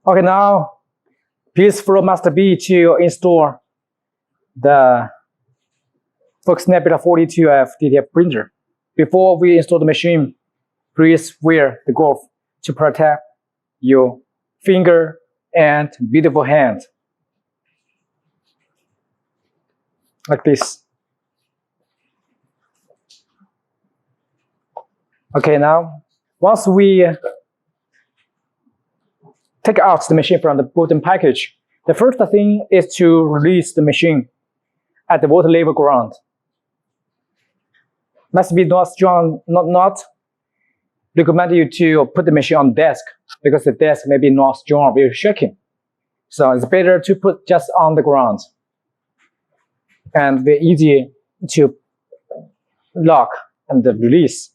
Okay, now please follow Master B to install the Focus Nebula 42F DTF printer. Before we install the machine, please wear the glove to protect your finger and beautiful hand. Like this. Okay, now once we take out the machine from the bottom package, the first thing is to release the machine at the water level ground. Must be not strong, not recommend you to put the machine on desk because the desk may be not strong, very shaking. So it's better to put just on the ground. And very easy to lock and release.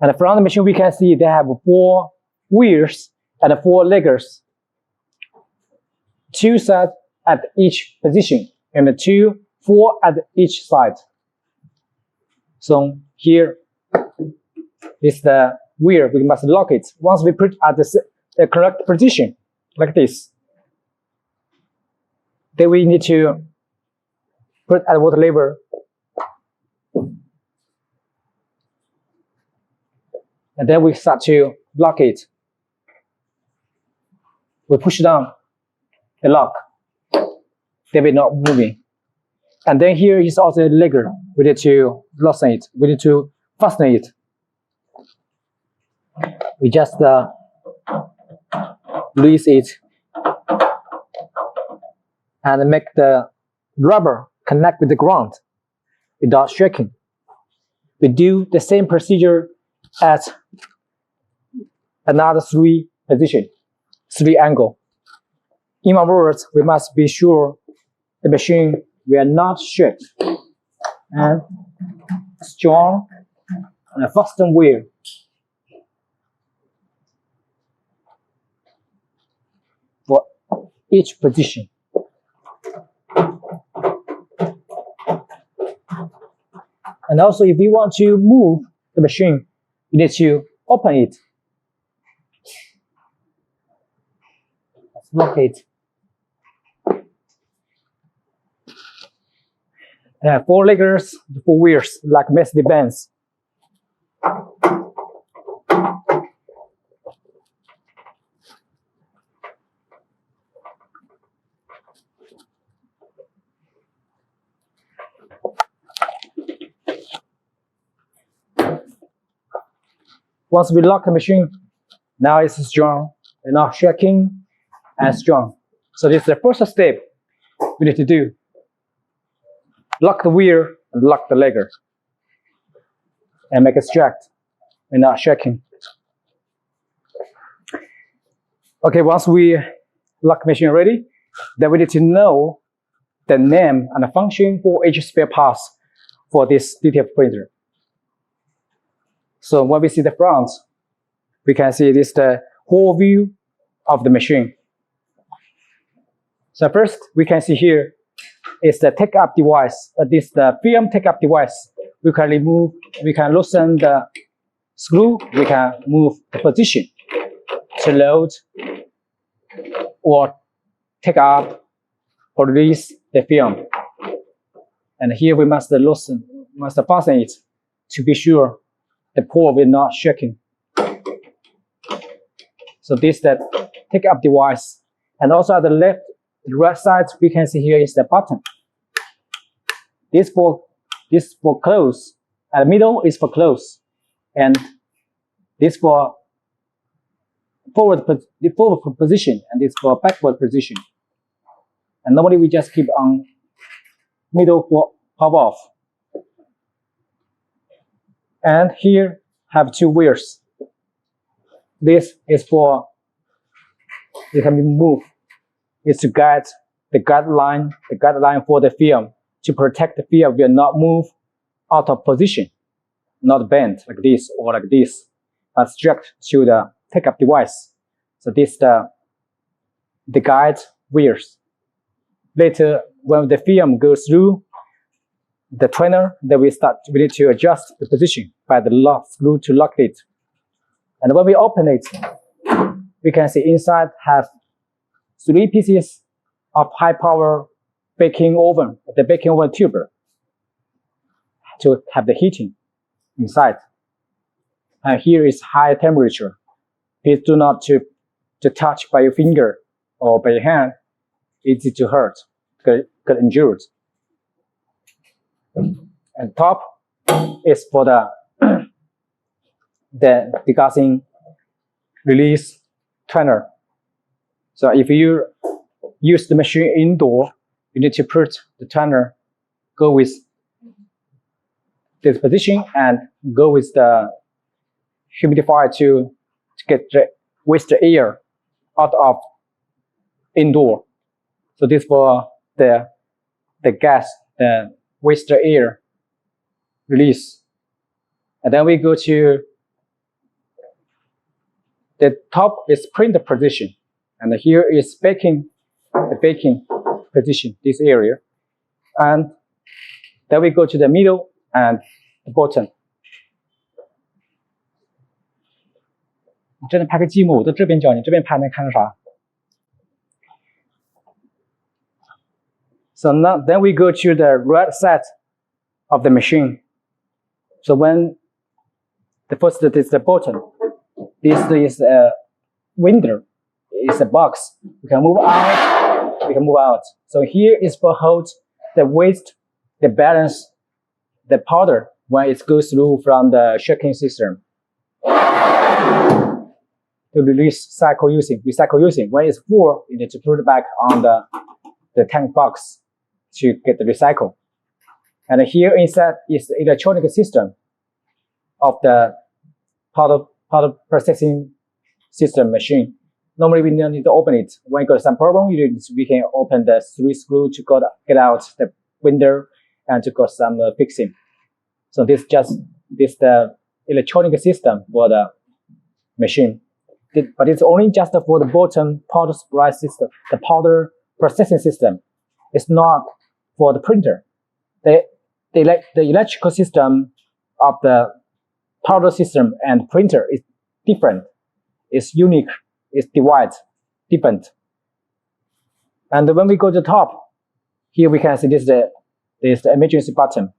And from the machine, we can see they have 4 wheels and 4 leggers. 2 sides at each position and 4 at each side. So here is the wheel. We must lock it. Once we put at the correct position, like this, then we need to put at water level. And then we start to lock it. We push down the lock. They will not moving. And then here is also a legger. We need to loosen it. We need to fasten it. We just release it and make the rubber connect with the ground without shaking. We do the same procedure at another 3 position, 3 angle. In other words, we must be sure the machine will not shake and strong and fasten wheel. For each position. And also, if we want to move the machine, we need to open it. Let's lock it. There are 4 leggers, 4 wheels, like Mercedes-Benz. Once we lock the machine, now it's strong, and not shaking and strong. So this is the first step we need to do. Lock the wheel and lock the legger. And make it straight and not shaking. Okay, once we lock the machine ready, then we need to know the name and the function for each spare parts for this DTF printer. So when we see the front, we can see this the whole view of the machine. So first, we can see here is the take-up device. This is the film take-up device. We can remove, we can loosen the screw, we can move the position to load or take up or release the film. And here we must loosen, must fasten it to be sure the pole will not shaking. So this is the take-up device. And also at the left, the right side, we can see here is the button. This for close. And the middle is for close. And this for forward position, and this for backward position. And normally we just keep on middle for power off. And here have 2 wheels. This is for, it can be moved. It's to guide the guideline for the film, to protect the film will not move out of position, not bend like this or like this, but straight to the take-up device. So this is the guide wheels. Later, when the film goes through the trainer, then we need to adjust the position by the lock screw to lock it. And when we open it, we can see inside have 3 pieces of high power baking oven, the baking oven tube, to have the heating inside. And here is high temperature. Please do not to touch by your finger or by your hand. Easy to hurt, get injured. And top is for the degassing release turner. So if you use the machine indoor, you need to put the turner, go with this position and go with the humidifier to get the waste air out of indoor. So this for the gas, the waste air release. And then we go to the top is printer position. And here is the baking position, this area. And then we go to the middle and the bottom. 你这边拍个积木，我在这边教你，这边拍能看到啥？ So now, then we go to the right side of the machine. So when the first is the bottom, this is a window, it's a box. We can move out. So here is for hold the waste, the balance, the powder when it goes through from the shaking system. To recycle using. When it's full, you need to put it back on the tank box to get the recycle. And here inside is the electronic system of the powder processing system machine. Normally we don't need to open it. When you got some problem, we can open the 3 screw to get out the window and to got some fixing. So this the electronic system for the machine. But it's only just for the bottom powder supply system, the powder processing system. It's not for the printer. The electrical system of the powder system and printer is different. It's unique. It's different. And when we go to the top, here we can see this is the emergency button.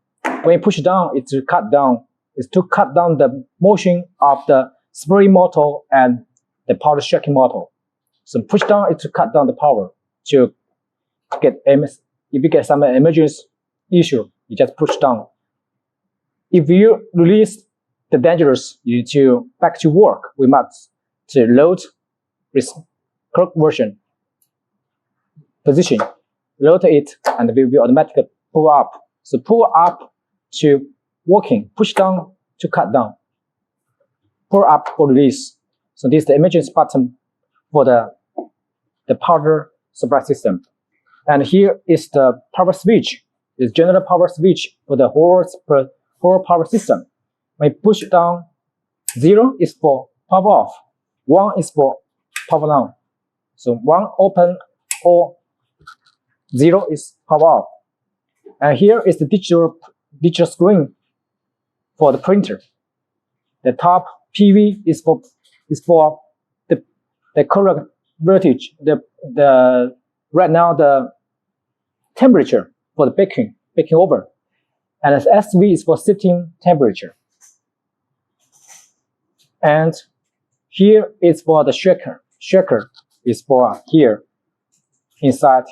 When you push down, it's to cut down the motion of the spray motor and the powder shaking motor. So push down is to cut down the power to get if you get some emergency issue, you just push down. If you release the dangerous, you need to back to work. We must to load with clock version position, load it, and we will automatically pull up. So pull up to working, push down to cut down, pull up for release. So this is the emergency button for the powder supply system. And here is the power switch. It's general power switch for the whole power system. When you push down, 0 is for power off, 1 is for power on. So 1 open or 0 is power off. And here is the digital screen for the printer. The top PV is for the current voltage, right now the temperature for the baking oven, and the SV is for sitting temperature. And here is for the shaker. Shaker is for here inside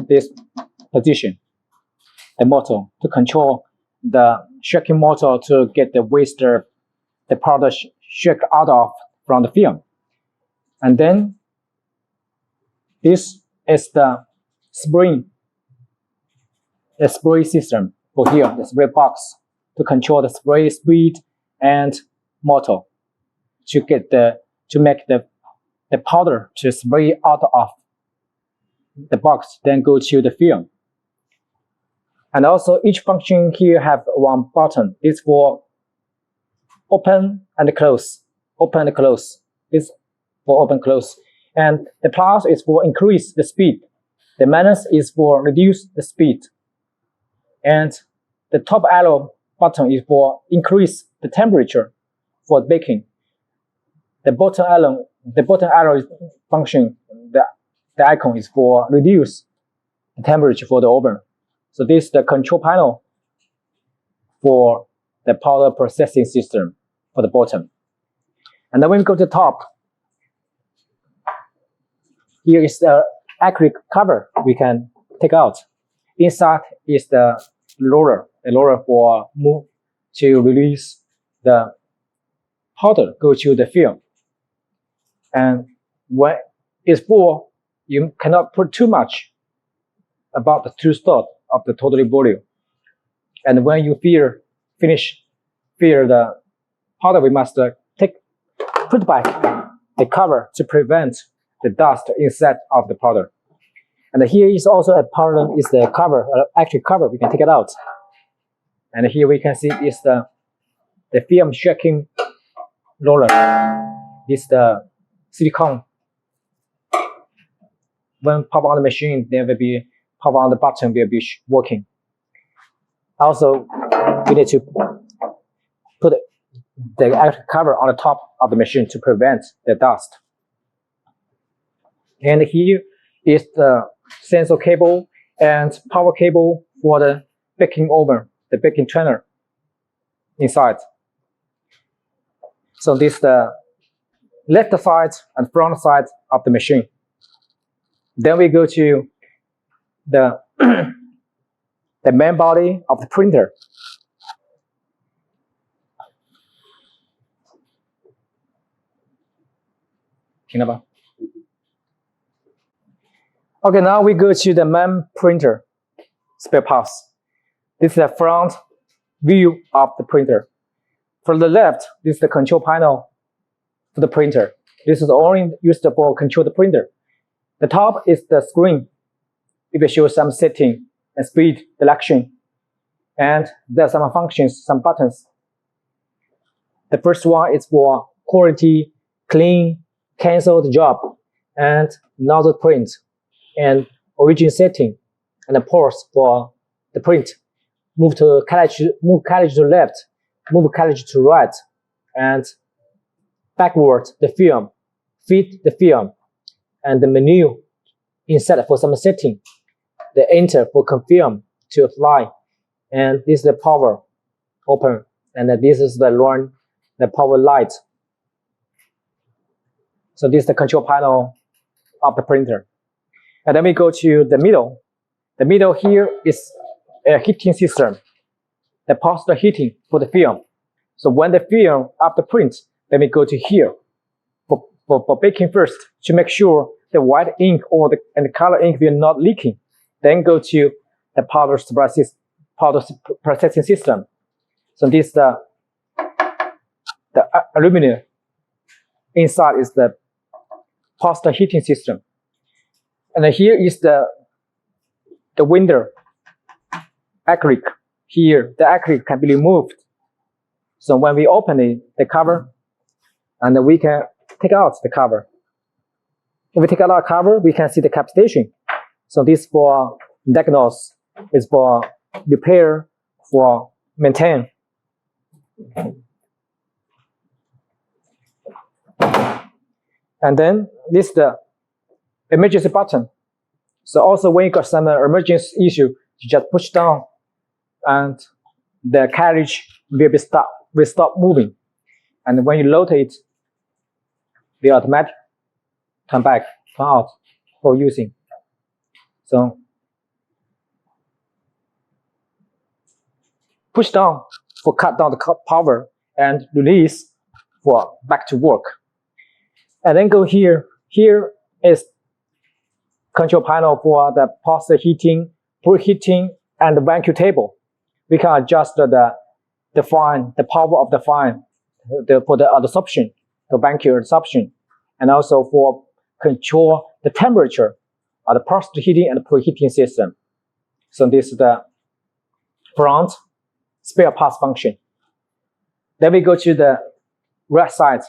this position. The motor to control the shaking motor to get the waste, the powder shake out of from the film. And then this is the spray system for here, the spray box to control the spray speed and motor to make the powder to spray out of the box, then go to the film. And also each function here have one button. This for open and close. Open and close. This for open close. And the plus is for increase the speed. The minus is for reduce the speed. And the top arrow button is for increase the temperature for baking. The bottom arrow function, the icon is for reduce the temperature for the oven. So this is the control panel for the powder processing system for the bottom. And then when we go to the top, here is the acrylic cover we can take out. Inside is the roller for move to release the powder go to the film. And when it's full, you cannot put too much about the 2/3 of the total volume. And when you finish the powder, we must put back the cover to prevent the dust inside of the powder. And here is also a part is the cover, actually cover, we can take it out. And here we can see is the film shaking roller. This is the silicone. When pop on the machine, there will be pop on the button will be working. Also, we need to put the cover on the top of the machine to prevent the dust. And here is the sensor cable and power cable for the baking oven, the baking trainer inside. So this is the left side and front side of the machine. Then we go to the the main body of the printer. Okay, now we go to the main printer spare parts. This is the front view of the printer. For the left, this is the control panel for the printer. This is only used for control the printer. The top is the screen. It will show some setting and speed selection. And there are some functions, some buttons. The first one is for quality, clean, cancel the job, and nozzle print, and origin setting, and the pause for the print. Move carriage to left, move carriage to right, and backward the film, feed the film, and the menu inside for some setting. The enter for confirm to apply, and this is the power open, and this is the run, the power light. So this is the control panel of the printer. And then we go to the middle. The middle here is a heating system that pulses the heating for the film. So when the film after print, then we go to here for baking first to make sure the white ink and the color ink will not leaking. Then go to the powder processing system. So this is the aluminum. Inside is the pasta heating system. And here is the window acrylic. Here, the acrylic can be removed. So when we open it, the cover, and we can take out the cover. If we take out our cover, we can see the capacitation. So this for diagnose, is for repair, for maintain. And then this is the emergency button. So also when you got some emergency issue, you just push down and the carriage will stop moving. And when you load it, the automatic turn out for using. So push down for cut down the power and release for back to work. And then go here. Here is control panel for the pasta heating, preheating, and the vacuum table. We can adjust the power of the fan, for the absorption, the vacuum absorption, and also for control the temperature of the pasta heating and preheating system. So this is the front spare parts function. Then we go to the right side.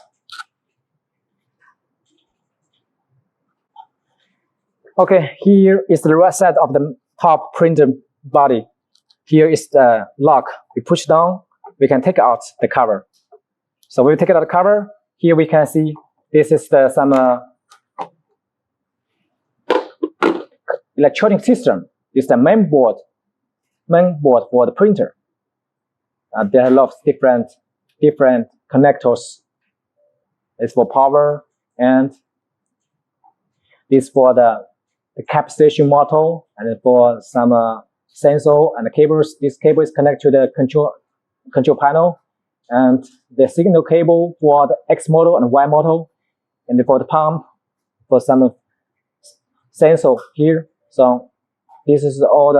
Okay, here is the right side of the top printer body. Here is the lock. We push down, we can take out the cover. So when we take out the cover, here we can see this is some electronic system is the main board for the printer. There are a lot of different connectors. It's for power, and this for the cap station model, and for some sensor and the cables. This cable is connected to the control panel, and the signal cable for the X model and Y model, and for the pump for some sensor here. So this is all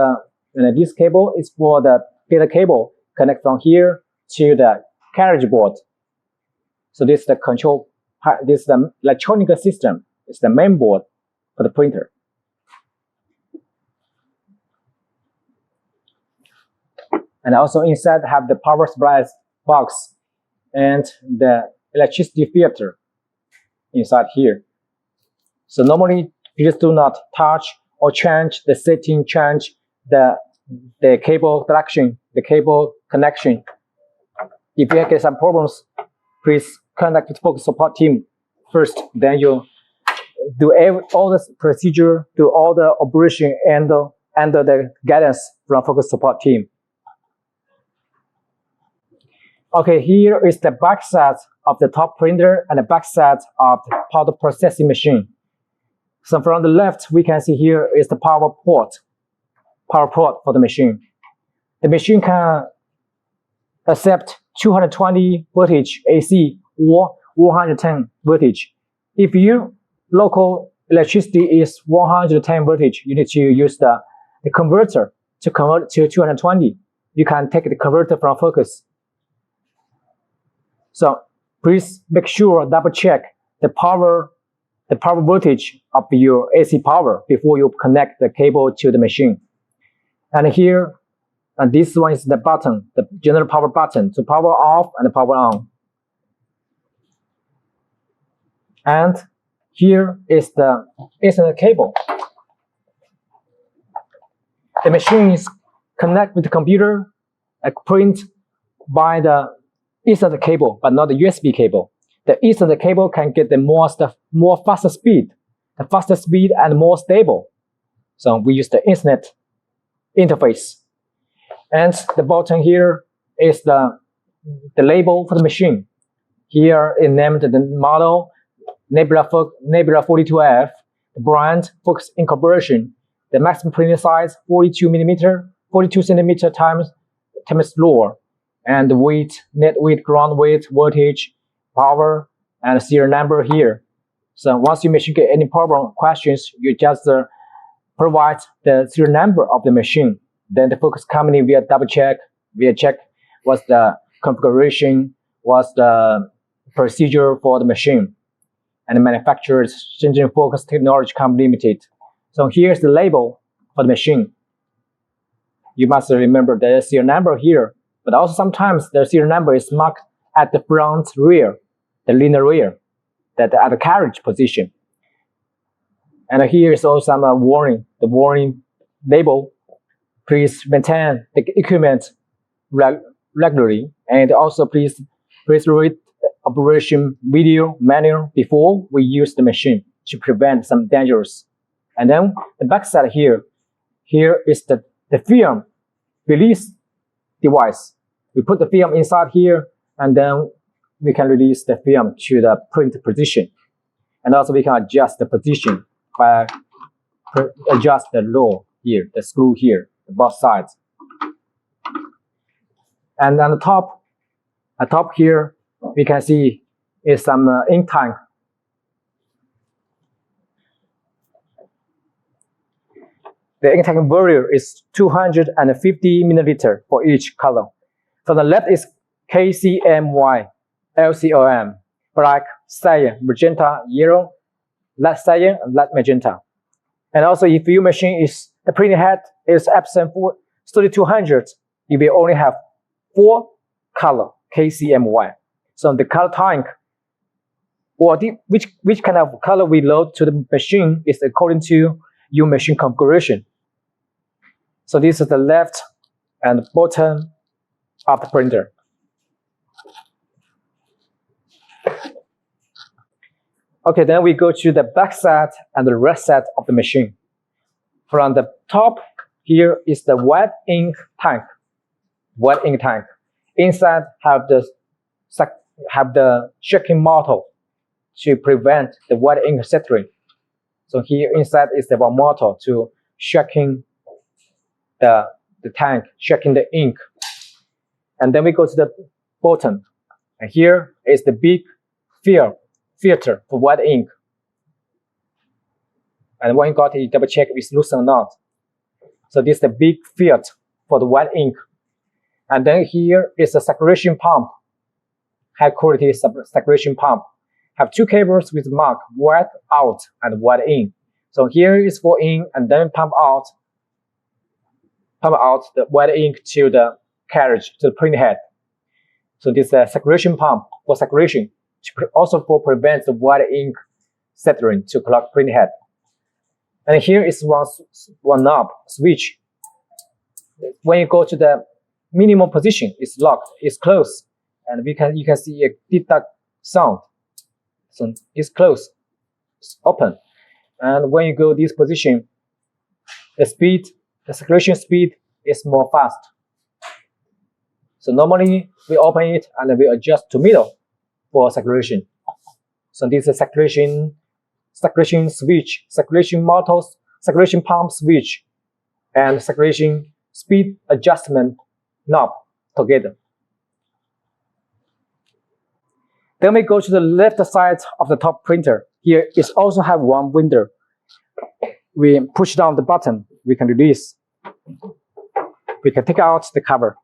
this cable is for the data cable connect from here to the carriage board. So this is the control. This is the electronic system. It's the main board for the printer. And also inside have the power supply box and the electricity filter inside here. So normally you just do not touch or change the setting, change the cable direction, the cable connection. If you get some problems, please contact the Focus support team first. Then you do all the procedure, do all the operation under the guidance from Focus support team. Okay, here is the backside of the top printer and the backside of the powder processing machine. So from the left, we can see here is the power port for the machine. The machine can accept 220 voltage AC or 110 voltage. If your local electricity is 110 voltage, you need to use the converter to convert to 220. You can take the converter from Focus. So please make sure, double check the power voltage of your AC power before you connect the cable to the machine. And here, this one is the button, the general power button to power off and power on. And here is the Ethernet cable. The machine is connected with the computer and print by the Ethernet cable, but not the USB cable. The Ethernet cable can get the more faster speed and more stable. So we use the Ethernet interface. And the bottom here is the label for the machine. Here it named the model Nebula 42F, the brand Focus Incorporation, the maximum printing size 42 centimeter times lower, and the weight, net weight, ground weight, voltage, power, and serial number here. So once your machine get any problem questions, you just provide the serial number of the machine. Then the Focus company will check what's the configuration, what's the procedure for the machine. And the manufacturer is Sijing Focus Technology Company Limited. So here's the label for the machine. You must remember the serial number here, but also sometimes the serial number is marked at the front rear, the linear rear, that at the carriage position. And here is also some warning, the warning label. Please maintain the equipment regularly, and also please read operation video manual before we use the machine to prevent some dangers. And then the backside here is the film release device. We put the film inside here, and then we can release the film to the print position. And also we can adjust the position by adjust the low here, the screw here, both sides. And on the top here, we can see is some ink tank. The ink tank volume is 250 milliliter for each color. So the left is KCMY, LCOM, black, cyan, magenta, yellow, light cyan, and light magenta. And also if your machine is, the printing head is Epson 3200, you will only have 4 color KCMY. So the color tank, or which kind of color we load to the machine is according to your machine configuration. So this is the left and bottom of the printer. Okay, then we go to the back side and the right side of the machine. From the top, here is the wet ink tank. Wet ink tank. Inside have the shaking motor to prevent the wet ink settling. So here inside is the motor to shaking the tank, shaking the ink. And then we go to the bottom. And here is the big filter for wet ink. And when you got it, you double check if it's loose or not. So this is the big filter for the wet ink. And then here is a saturation pump, high quality saturation pump. Have two cables with mark wet out and wet in. So here is for in and then pump out the wet ink to the carriage, to the print head. So this is a saturation pump for saturation, also for prevent the wet ink settling to clog print head. And here is one knob switch. When you go to the minimum position, it's locked, it's closed, and you can see a deduct sound. So it's closed, it's open. And when you go this position, the circulation speed is more fast. So normally we open it and we adjust to middle for circulation. So this is a circulation switch, circulation motors, circulation pump switch, and circulation speed adjustment knob together. Then we go to the left side of the top printer. Here it also have one window. We push down the button, we can release. We can take out the cover.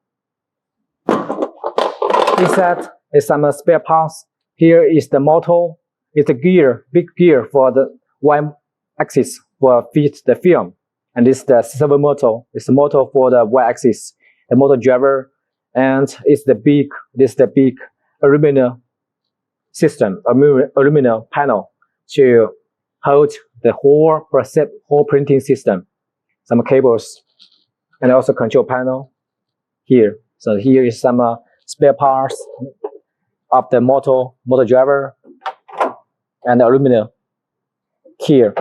Inside is some spare parts. Here is the motor. It's a gear, big gear for the y-axis for feed the film. And this is the servo motor. It's the motor for the y-axis, the motor driver, and this is the big aluminum system, aluminum panel to hold the whole printing system. Some cables and also control panel here. So here is some spare parts of the motor driver and the aluminum here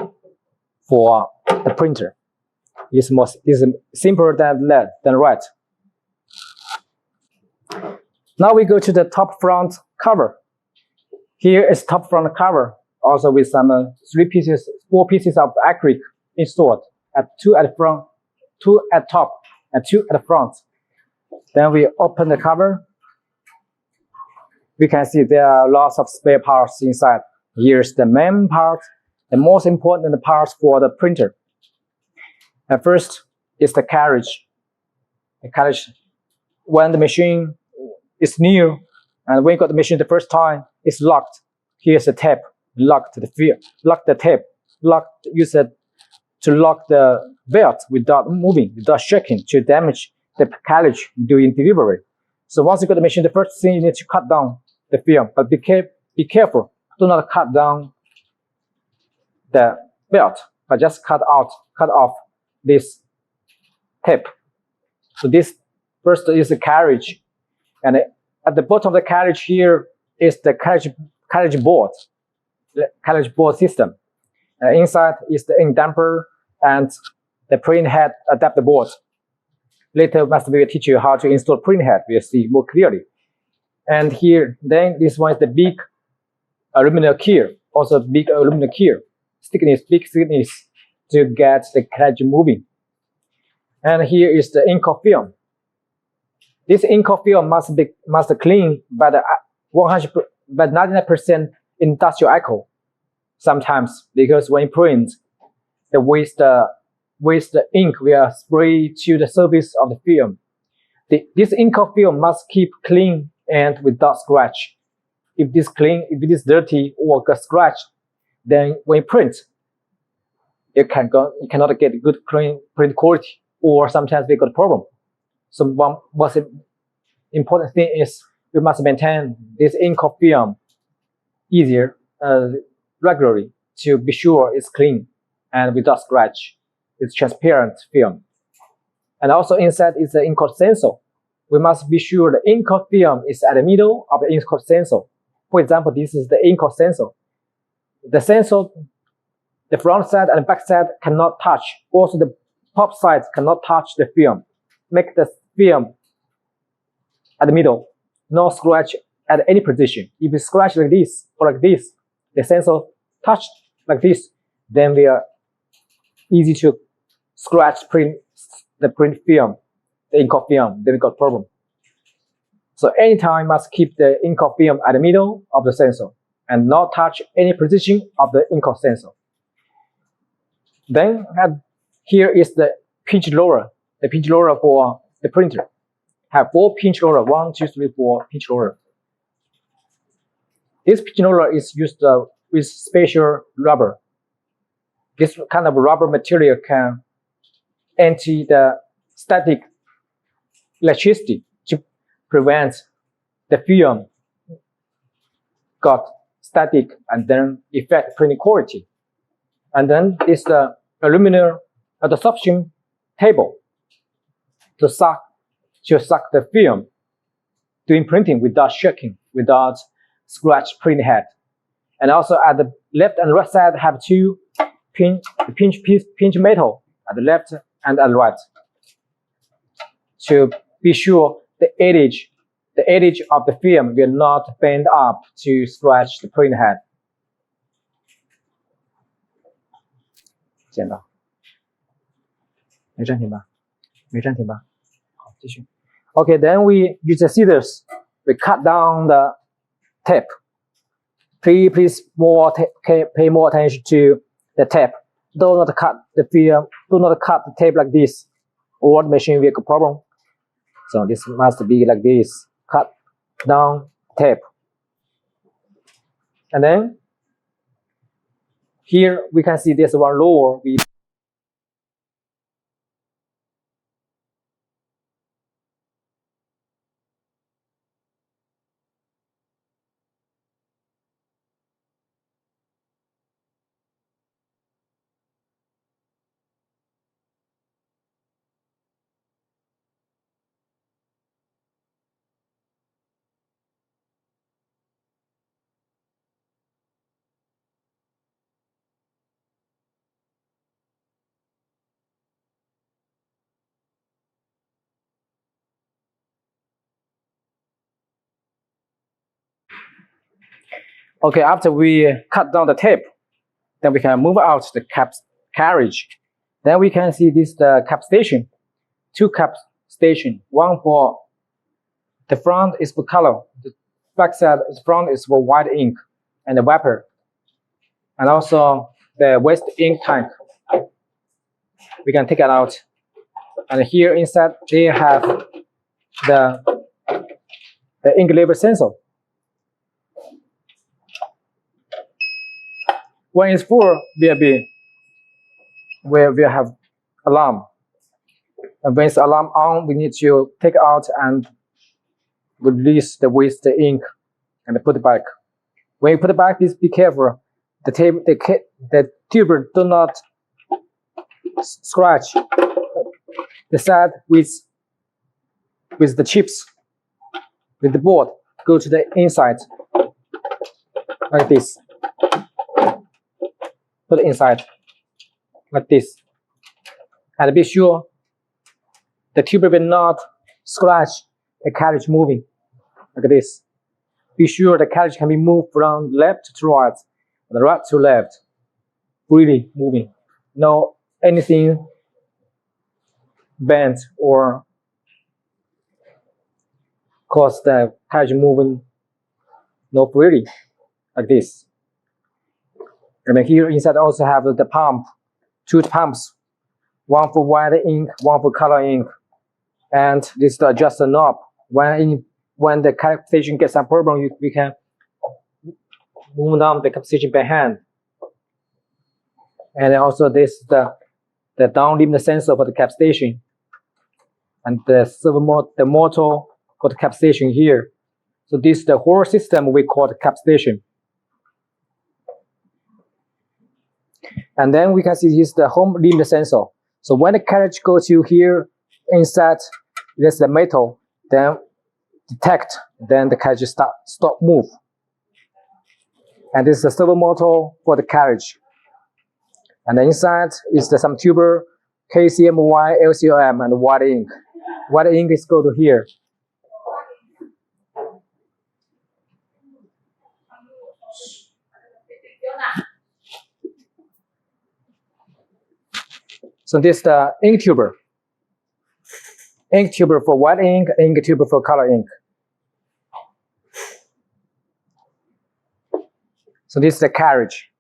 for the printer. It's simpler than left than right. Now we go to the top front cover. Here is top front cover, also with some 4 pieces of acrylic installed, two at the front, 2 at top, and 2 at the front. Then we open the cover. We can see there are lots of spare parts inside. Here's the main part, the most important parts for the printer. And first is the carriage. The carriage, when the machine is new, and when you got the machine the first time, it's locked. Here's the tape, lock the tape, use it to lock the belt without moving, without shaking, to damage the carriage during delivery. So once you got the machine, the first thing you need to cut down the film, but be careful. Do not cut down the belt, but just cut off this tape. So this first is the carriage, and at the bottom of the carriage here is the carriage board system. Inside is the ink damper and the print head adapter board. Later, Master will teach you how to install print head. We'll see more clearly. And here, then this one is the big aluminum keyer, also big aluminum keyer, big thickness to get the carriage moving. And here is the ink film. This ink film must clean by the 99% industrial alcohol. Sometimes because when you print, the waste ink will spray to the surface of the film. This ink film must keep clean and without scratch. If it is dirty or got scratched, then when you print, you cannot get good clean print quality, or sometimes we got a problem. So one most important thing is we must maintain this ink film regularly to be sure it's clean and without scratch. It's transparent film. And also inside is the ink sensor. We must be sure the ink film is at the middle of the ink sensor. For example, this is the ink sensor. The the front side and the back side cannot touch. Also, the top side cannot touch the film. Make the film at the middle, no scratch at any position. If you scratch like this or like this, the sensor touched like this, then we are easy to scratch the print film, the ink film, then we got problem. So anytime must keep the ink film at the middle of the sensor and not touch any position of the ink sensor. Then here is the pinch roller. The pinch roller for the printer. Have 4 pinch roller, 1, 2, 3, 4 pinch roller. This pinch roller is used with special rubber. This kind of rubber material can anti the static electricity to prevent the film got static and then affect printing quality. And then this aluminum adsorption table to suck the film doing printing without shaking, without scratch print head. And also at the left and right side have 2 pinch metal at the left and at the right to be sure the edge of the film will not bend up to scratch the print head. 剪刀，没暂停吧？没暂停吧？好，继续。Okay, then we use the scissors. We cut down the tape. Please pay more attention to the tape. Do not cut the film. Do not cut the tape like this, or the machine will have a problem. So this must be like this. Cut down tape. And then here we can see this one lower. Okay, after we cut down the tape, then we can move out the carriage. Then we can see this the cap station, 2 cap station. One for the front is for color, the back side is front is for white ink and the vapor, and also the waste ink tank. We can take it out, and here inside they have the ink level sensor. When it's full, we'll have alarm. And when it's alarm on, we need to take out and release the waste ink and put it back. When you put it back, please be careful. The tuber do not scratch the side with the chips, with the board. Go to the inside like this. Put it inside like this, and be sure the tuber will not scratch the carriage moving like this. Be sure the carriage can be moved from left to right, and right to left, freely moving. No anything bent or cause the carriage moving no freely like this. And then here inside also have the pump, 2 pumps, one for white ink, one for color ink, and this is to adjust the knob. When the cap station gets some problem, we can move down the cap station by hand. And also this is the down limit sensor for the cap station, and the motor for the cap station here. So this is the whole system we call the cap station. And then we can see this is the home limit sensor. So when the carriage goes to here inside, there's the metal, then detect, then the carriage stop move. And this is the servo motor for the carriage. And the inside is some tuber, KCMY, LCOM, and white ink. White ink is go to here. So this is the ink tuber. Ink tuber for white ink, ink tuber for color ink. So this is the carriage.